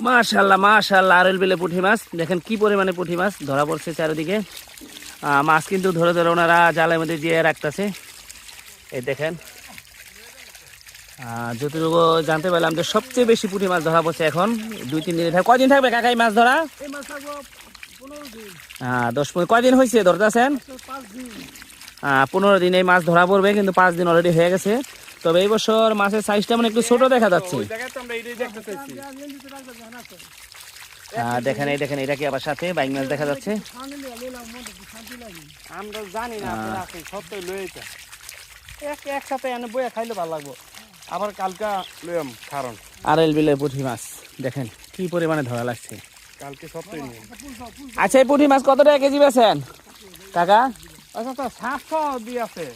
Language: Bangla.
মাশাআল্লাহ মাশাআল্লাহ, আরেল বিলে পুঁটি মাছ দেখেন কি পরিমাণে পুঁটি মাছ ধরা পড়ছে চারিদিকে। মাছ কিন্তু ধরে ধরে ওনারা জালের মধ্যে দিয়ে রাখতেছে। এই দেখেন যতটুকু জানতে পারলাম যে সবচেয়ে বেশি পুঁটি মাছ ধরা পড়ছে এখন 2-3 দিনে। কয়দিন থাকবে কাকা এই মাছ ধরা? 10 কয়দিন হয়েছে ধরতেছেন? 15 দিন এই মাছ ধরা পড়বে, কিন্তু 5 দিন অলরেডি হয়ে গেছে। তবে এই বছর মাছের সাইজটা মানে একটু ছোট দেখা যাচ্ছে। দেখেন এই দেখেন, এটা কি আবার সাথে বাইক মাছ দেখা যাচ্ছে। আমরা জানি না সত্যি লইটা একসাথে এনে বইয়া খাইলে ভালো লাগবো। আবার কালকা লইম কারণ আরেল বিলে পুঁটি মাছ দেখেন কি পরিমাণে ধরা লাগছে কালকে সত্যি নিয়ে। আচ্ছা এই পুঁটি মাছ কত টাকা কেজি বেচেন কাকা? আচ্ছা তো 700 দিয়ে আছে।